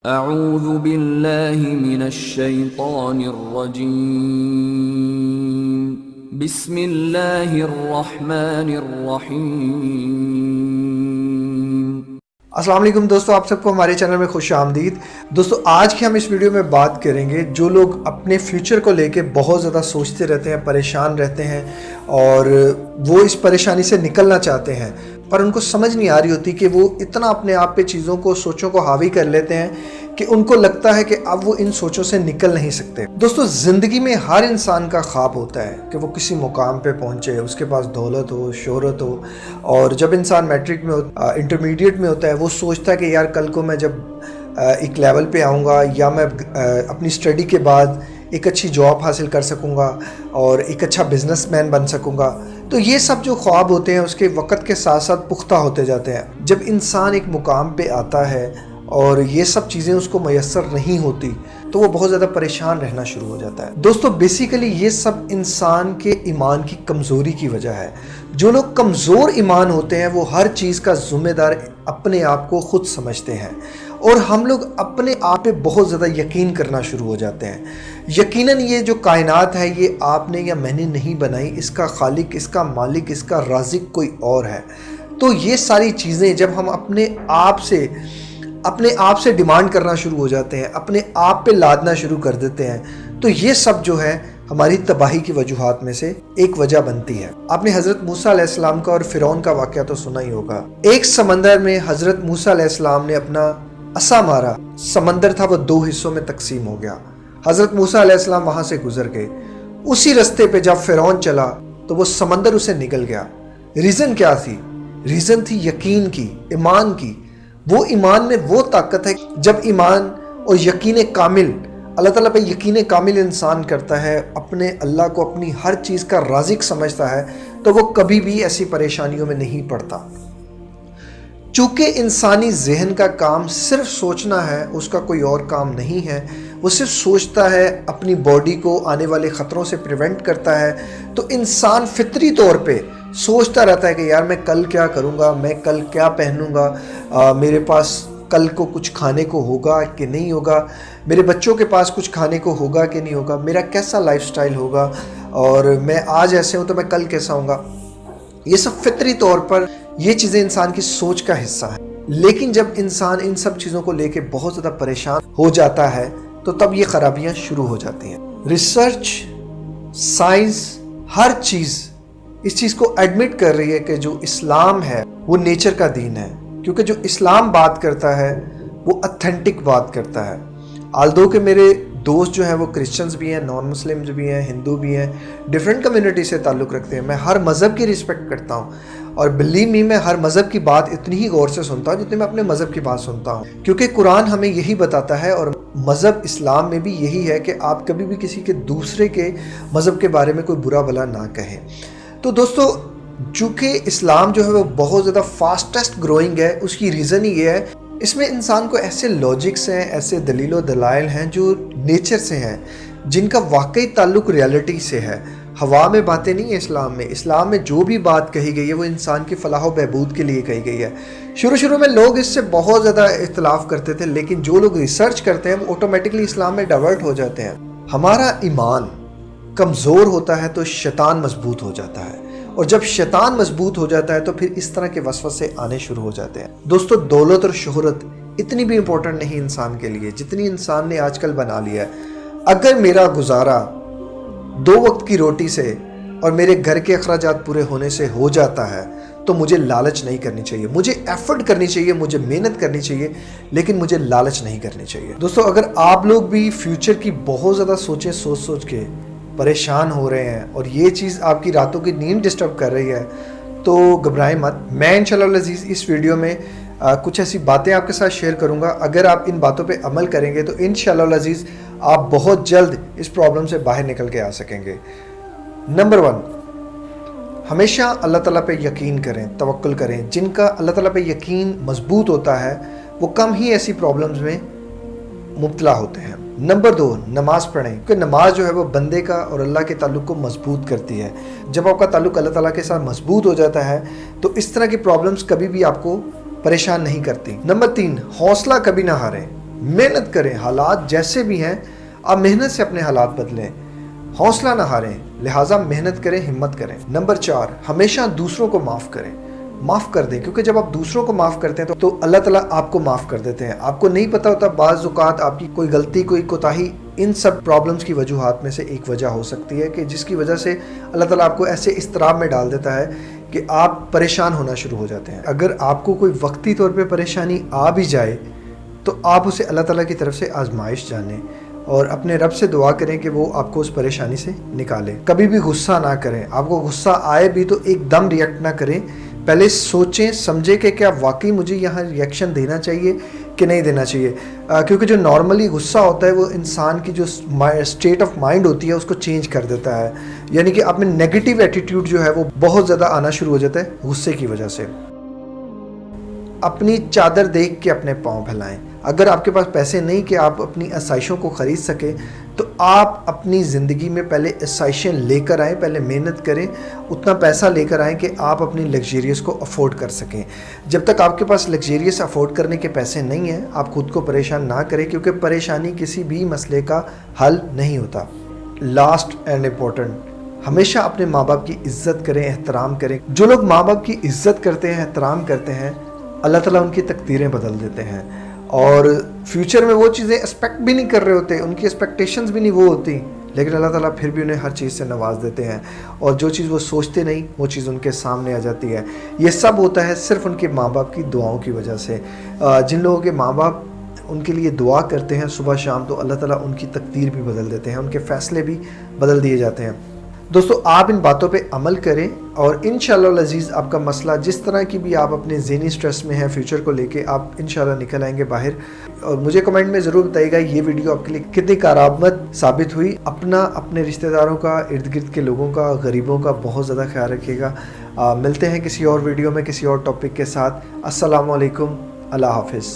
اعوذ باللہ من الشیطان الرجیم بسم اللہ الرحمن الرحیم۔ السلام علیکم دوستو، آپ سب کو ہمارے چینل میں خوش آمدید۔ دوستو آج کی ہم اس ویڈیو میں بات کریں گے جو لوگ اپنے فیوچر کو لے کے بہت زیادہ سوچتے رہتے ہیں، پریشان رہتے ہیں اور وہ اس پریشانی سے نکلنا چاہتے ہیں، پر ان کو سمجھ نہیں آ رہی ہوتی کہ وہ اتنا اپنے آپ پہ چیزوں کو، سوچوں کو حاوی کر لیتے ہیں کہ ان کو لگتا ہے کہ اب وہ ان سوچوں سے نکل نہیں سکتے۔ دوستو زندگی میں ہر انسان کا خواب ہوتا ہے کہ وہ کسی مقام پہ پہنچے، اس کے پاس دولت ہو، شہرت ہو، اور جب انسان میٹرک میں انٹرمیڈیٹ میں ہوتا ہے وہ سوچتا ہے کہ یار کل کو میں جب ایک لیول پہ آؤں گا یا میں اپنی اسٹڈی کے بعد ایک اچھی جاب حاصل کر سکوں گا اور ایک اچھا بزنس مین بن سکوں گا۔ تو یہ سب جو خواب ہوتے ہیں اس کے وقت کے ساتھ ساتھ پختہ ہوتے جاتے ہیں۔ جب انسان ایک مقام پہ آتا ہے اور یہ سب چیزیں اس کو میسر نہیں ہوتی تو وہ بہت زیادہ پریشان رہنا شروع ہو جاتا ہے۔ دوستو بیسیکلی یہ سب انسان کے ایمان کی کمزوری کی وجہ ہے۔ جو لوگ کمزور ایمان ہوتے ہیں وہ ہر چیز کا ذمہ دار اپنے آپ کو خود سمجھتے ہیں، اور ہم لوگ اپنے آپ پہ بہت زیادہ یقین کرنا شروع ہو جاتے ہیں۔ یقیناً یہ جو کائنات ہے یہ آپ نے یا میں نے نہیں بنائی، اس کا خالق، اس کا مالک، اس کا رازق کوئی اور ہے۔ تو یہ ساری چیزیں جب ہم اپنے آپ سے ڈیمانڈ کرنا شروع ہو جاتے ہیں، اپنے آپ پہ لادنا شروع کر دیتے ہیں، تو یہ سب جو ہے ہماری تباہی کی وجوہات میں سے ایک وجہ بنتی ہے۔ آپ نے حضرت موسیٰ علیہ السلام کا اور فرعون کا واقعہ تو سنا ہی ہوگا۔ ایک سمندر میں حضرت موسیٰ علیہ السلام نے اپنا عصا مارا، سمندر تھا وہ دو حصوں میں تقسیم ہو گیا۔ حضرت موسیٰ علیہ السلام وہاں سے گزر گئے۔ اسی رستے پہ جب فرعون چلا تو وہ سمندر اسے نگل گیا۔ ریزن کیا تھی؟ ریزن تھی یقین کی، ایمان کی۔ وہ ایمان میں وہ طاقت ہے جب ایمان اور یقین کامل، اللہ تعالیٰ پہ یقین کامل انسان کرتا ہے، اپنے اللہ کو اپنی ہر چیز کا رازق سمجھتا ہے، تو وہ کبھی بھی ایسی پریشانیوں میں نہیں پڑتا۔ چونکہ انسانی ذہن کا کام صرف سوچنا ہے، اس کا کوئی اور کام نہیں ہے۔ وہ صرف سوچتا ہے، اپنی باڈی کو آنے والے خطروں سے پریونٹ کرتا ہے، تو انسان فطری طور پہ سوچتا رہتا ہے کہ یار میں کل کیا کروں گا، میں کل کیا پہنوں گا، میرے پاس کل کو کچھ کھانے کو ہوگا کہ نہیں ہوگا، میرے بچوں کے پاس کچھ کھانے کو ہوگا کہ نہیں ہوگا، میرا کیسا لائف سٹائل ہوگا، اور میں آج ایسے ہوں تو میں کل کیسا ہوں گا۔ یہ سب فطری طور پر یہ چیزیں انسان کی سوچ کا حصہ ہیں، لیکن جب انسان ان سب چیزوں کو لے کے بہت زیادہ پریشان ہو جاتا ہے تو تب یہ خرابیاں شروع ہو جاتی ہیں۔ ریسرچ، سائنس، ہر چیز اس چیز کو ایڈمٹ کر رہی ہے کہ جو اسلام ہے وہ نیچر کا دین ہے، کیونکہ جو اسلام بات کرتا ہے وہ اتھینٹک بات کرتا ہے۔ آلدو کہ میرے دوست جو ہیں وہ کرسچنز بھی ہیں، نان مسلمز بھی ہیں، ہندو بھی ہیں، ڈیفرنٹ کمیونٹی سے تعلق رکھتے ہیں، میں ہر مذہب کی رسپیکٹ کرتا ہوں، اور بلیو می میں ہر مذہب کی بات اتنی ہی غور سے سنتا ہوں جتنی میں اپنے مذہب کی بات سنتا ہوں، کیونکہ قرآن ہمیں یہی بتاتا ہے، اور مذہب اسلام میں بھی یہی ہے کہ آپ کبھی بھی کسی کے دوسرے کے مذہب کے بارے میں کوئی برا بھلا نہ کہیں۔ تو دوستو چونکہ اسلام جو ہے وہ بہت زیادہ فاسٹسٹ گروئنگ ہے، اس کی ریزن ہی یہ ہے، اس میں انسان کو ایسے لاجکس ہیں، ایسے دلیل و دلائل ہیں جو نیچر سے ہیں، جن کا واقعی تعلق ریالٹی سے ہے۔ ہوا میں باتیں نہیں ہیں اسلام میں جو بھی بات کہی گئی ہے وہ انسان کی فلاح و بہبود کے لیے کہی گئی ہے۔ شروع میں لوگ اس سے بہت زیادہ اختلاف کرتے تھے، لیکن جو لوگ ریسرچ کرتے ہیں وہ آٹومیٹکلی اسلام میں ڈائیورٹ ہو جاتے ہیں۔ ہمارا ایمان کمزور ہوتا ہے تو شیطان مضبوط ہو جاتا ہے، اور جب شیطان مضبوط ہو جاتا ہے تو پھر اس طرح کے وسوسے آنے شروع ہو جاتے ہیں۔ دوستو دولت اور شہرت اتنی بھی امپورٹنٹ نہیں انسان کے لیے جتنی انسان نے آج کل بنا لیا ہے۔ اگر میرا گزارا 2 وقت کی روٹی سے اور میرے گھر کے اخراجات پورے ہونے سے ہو جاتا ہے تو مجھے لالچ نہیں کرنی چاہیے، مجھے ایفرٹ کرنی چاہیے، مجھے محنت کرنی چاہیے، لیکن مجھے لالچ نہیں کرنی چاہیے۔ دوستو اگر آپ لوگ بھی فیوچر کی بہت زیادہ سوچ کے پریشان ہو رہے ہیں اور یہ چیز آپ کی راتوں کی نیند ڈسٹرب کر رہی ہے تو گھبرائیں مت۔ میں انشاءاللہ العزیز اس ویڈیو میں کچھ ایسی باتیں آپ کے ساتھ شیئر کروں گا، اگر آپ ان باتوں پہ عمل کریں گے تو انشاءاللہ العزیز آپ بہت جلد اس پرابلم سے باہر نکل کے آ سکیں گے۔ نمبر 1، ہمیشہ اللہ تعالیٰ پہ یقین کریں، توکل کریں۔ جن کا اللہ تعالیٰ پہ یقین مضبوط ہوتا ہے وہ کم ہی ایسی پرابلمز میں مبتلا ہوتے ہیں۔ نمبر 2، نماز پڑھیں، کیونکہ نماز جو ہے وہ بندے کا اور اللہ کے تعلق کو مضبوط کرتی ہے۔ جب آپ کا تعلق اللہ تعالیٰ کے ساتھ مضبوط ہو جاتا ہے تو اس طرح کی پرابلمز کبھی بھی آپ کو پریشان نہیں کرتی۔ نمبر 3، حوصلہ کبھی نہ ہاریں۔ محنت کریں, حالات جیسے بھی ہیں آپ محنت سے اپنے حالات بدلیں, حوصلہ نہ ہاریں, لہٰذا محنت کریں, ہمت کریں. نمبر 4, ہمیشہ دوسروں کو معاف کریں, معاف کر دیں, کیونکہ جب آپ دوسروں کو معاف کرتے ہیں تو اللہ تعالیٰ آپ کو معاف کر دیتے ہیں. آپ کو نہیں پتہ ہوتا بعض اوقات آپ کی کوئی غلطی, کوئی کوتاہی ان سب پرابلمز کی وجوہات میں سے ایک وجہ ہو سکتی ہے کہ جس کی وجہ سے اللہ تعالیٰ آپ کو ایسے اضطراب میں ڈال دیتا ہے کہ آپ پریشان ہونا شروع ہو جاتے ہیں. اگر آپ کو کوئی وقتی طور پہ پریشانی آ بھی جائے تو آپ اسے اللہ تعالیٰ کی طرف سے آزمائش جانیں اور اپنے رب سے دعا کریں کہ وہ آپ کو اس پریشانی سے نکالے. کبھی بھی غصہ نہ کریں, آپ کو غصہ آئے بھی تو ایک دم ریئیکٹ نہ کریں, پہلے سوچیں سمجھیں کہ کیا واقعی مجھے یہاں ریئیکشن دینا چاہیے کہ نہیں دینا چاہیے, کیونکہ جو نارملی غصہ ہوتا ہے وہ انسان کی جو اسٹیٹ آف مائنڈ ہوتی ہے اس کو چینج کر دیتا ہے, یعنی کہ آپ میں نیگیٹو ایٹیٹیوڈ جو ہے وہ بہت زیادہ آنا شروع ہو جاتا ہے غصے کی وجہ سے. اپنی چادر دیکھ کے اپنے پاؤں پھیلائیں. اگر آپ کے پاس پیسے نہیں کہ آپ اپنی آسائشوں کو خرید سکیں تو آپ اپنی زندگی میں پہلے آسائشیں لے کر آئیں, پہلے محنت کریں, اتنا پیسہ لے کر آئیں کہ آپ اپنی لگزریس کو افورڈ کر سکیں. جب تک آپ کے پاس لگزریس افورڈ کرنے کے پیسے نہیں ہیں آپ خود کو پریشان نہ کریں, کیونکہ پریشانی کسی بھی مسئلے کا حل نہیں ہوتا. لاسٹ اینڈ امپورٹنٹ, ہمیشہ اپنے ماں باپ کی عزت کریں, احترام کریں. جو لوگ ماں باپ کی عزت کرتے ہیں, احترام کرتے ہیں, اللہ تعالیٰ ان کی تقدیریں بدل دیتے ہیں اور فیوچر میں وہ چیزیں ایکسپیکٹ بھی نہیں کر رہے ہوتے, ان کی ایکسپیکٹیشنز بھی نہیں وہ ہوتی, لیکن اللہ تعالیٰ پھر بھی انہیں ہر چیز سے نواز دیتے ہیں اور جو چیز وہ سوچتے نہیں وہ چیز ان کے سامنے آ جاتی ہے. یہ سب ہوتا ہے صرف ان کے ماں باپ کی دعاؤں کی وجہ سے. جن لوگوں کے ماں باپ ان کے لیے دعا کرتے ہیں صبح شام تو اللہ تعالیٰ ان کی تقدیر بھی بدل دیتے ہیں, ان کے فیصلے بھی بدل دیے جاتے ہیں. دوستو آپ ان باتوں پہ عمل کریں اور انشاءاللہ العزیز آپ کا مسئلہ جس طرح کی بھی آپ اپنے ذہنی سٹریس میں ہیں فیوچر کو لے کے آپ انشاءاللہ نکل آئیں گے باہر. اور مجھے کمنٹ میں ضرور بتائیے گا یہ ویڈیو آپ کے لیے کتنی کارآمد ثابت ہوئی. اپنے رشتہ داروں کا, ارد گرد کے لوگوں کا, غریبوں کا بہت زیادہ خیال رکھیے گا. ملتے ہیں کسی اور ویڈیو میں کسی اور ٹاپک کے ساتھ. السلام علیکم, اللہ حافظ.